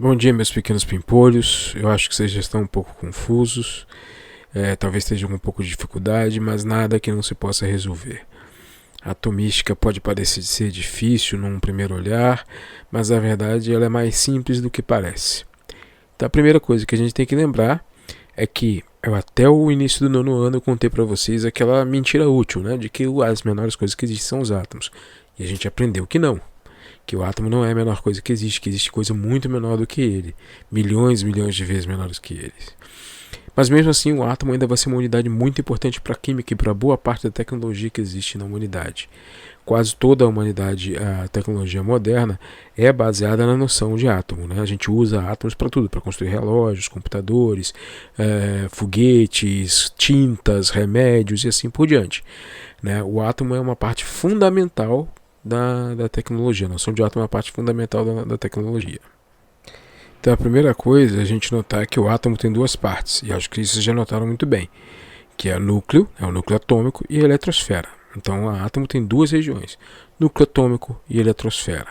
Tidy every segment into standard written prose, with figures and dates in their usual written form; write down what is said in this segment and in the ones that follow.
Bom dia, meus pequenos pimpolhos. Eu acho que vocês já estão um pouco confusos, talvez estejam com um pouco de dificuldade, mas nada que não se possa resolver. A atomística pode parecer ser difícil num primeiro olhar, mas na verdade ela é mais simples do que parece. Então a primeira coisa que a gente tem que lembrar é que até o início do nono ano eu contei para vocês aquela mentira útil, né, de que as menores coisas que existem são os átomos. E a gente aprendeu que não. Que o átomo não é a menor coisa que existe coisa muito menor do que ele, milhões e milhões de vezes menores que eles. Mas mesmo assim, o átomo ainda vai ser uma unidade muito importante para a química e para boa parte da tecnologia que existe na humanidade. Quase toda a humanidade, a tecnologia moderna, é baseada na noção de átomo, né? A gente usa átomos para tudo, para construir relógios, computadores, foguetes, tintas, remédios e assim por diante, né? O átomo é uma parte fundamental da tecnologia. A noção de átomo é uma parte fundamental da tecnologia. Então a primeira coisa é a gente notar que o átomo tem duas partes, e acho que isso vocês já notaram muito bem, que é o núcleo atômico, e a eletrosfera. Então o átomo tem duas regiões, núcleo atômico e eletrosfera.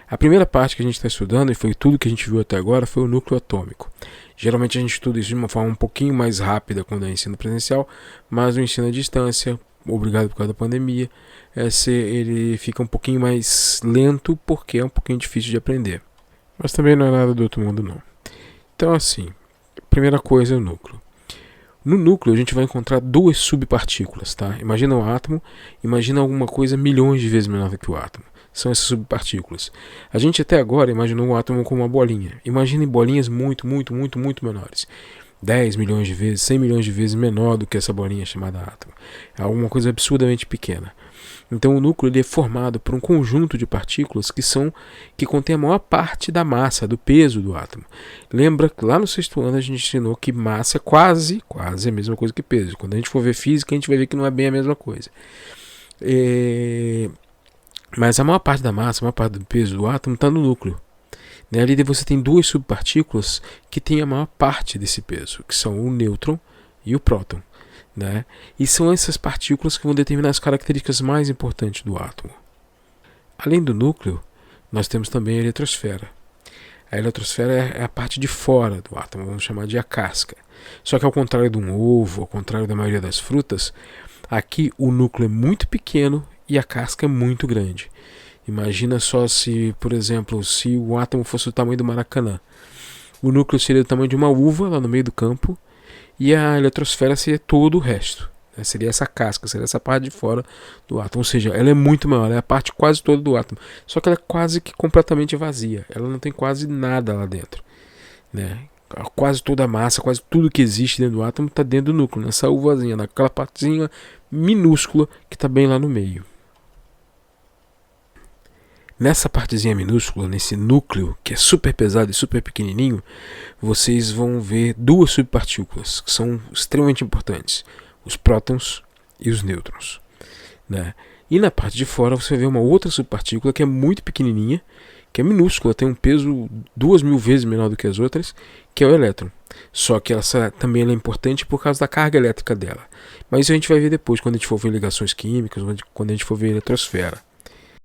A primeira parte que a gente está estudando, e foi tudo que a gente viu até agora, foi o núcleo atômico. Geralmente a gente estuda isso de uma forma um pouquinho mais rápida quando é ensino presencial, mas no ensino à distância, obrigado por causa da pandemia, ele fica um pouquinho mais lento porque é um pouquinho difícil de aprender. Mas também não é nada do outro mundo não. Então assim, primeira coisa é o núcleo. No núcleo a gente vai encontrar duas subpartículas, tá? Imagina o átomo, imagina alguma coisa milhões de vezes menor do que o átomo. São essas subpartículas. A gente até agora imaginou o átomo como uma bolinha. Imaginem bolinhas muito menores. 10 milhões de vezes, 100 milhões de vezes menor do que essa bolinha chamada átomo. É alguma coisa absurdamente pequena. Então o núcleo ele é formado por um conjunto de partículas que contém a maior parte da massa, do peso do átomo. Lembra que lá no sexto ano a gente ensinou que massa é quase a mesma coisa que peso. Quando a gente for ver física, a gente vai ver que não é bem a mesma coisa. Mas a maior parte da massa, a maior parte do peso do átomo está no núcleo. Ali você tem duas subpartículas que têm a maior parte desse peso, que são o nêutron e o próton. Né? E são essas partículas que vão determinar as características mais importantes do átomo. Além do núcleo, nós temos também a eletrosfera. A eletrosfera é a parte de fora do átomo, vamos chamar de a casca. Só que ao contrário de um ovo, ao contrário da maioria das frutas, aqui o núcleo é muito pequeno e a casca é muito grande. Imagina só se, por exemplo, se o átomo fosse do tamanho do Maracanã. O núcleo seria do tamanho de uma uva lá no meio do campo e a eletrosfera seria todo o resto. Seria essa casca, seria essa parte de fora do átomo. Ou seja, ela é muito maior, ela é a parte quase toda do átomo. Só que ela é quase que completamente vazia. Ela não tem quase nada lá dentro. Né? Quase toda a massa, quase tudo que existe dentro do átomo está dentro do núcleo. Nessa uvazinha, naquela partezinha minúscula que está bem lá no meio. Nessa partezinha minúscula, nesse núcleo, que é super pesado e super pequenininho, vocês vão ver duas subpartículas, que são extremamente importantes. Os prótons e os nêutrons. Né? E na parte de fora você vê uma outra subpartícula que é muito pequenininha, que é minúscula, tem um peso 2.000 vezes menor do que as outras, que é o elétron. Só que essa também é importante por causa da carga elétrica dela. Mas isso a gente vai ver depois, quando a gente for ver ligações químicas, quando a gente for ver a eletrosfera.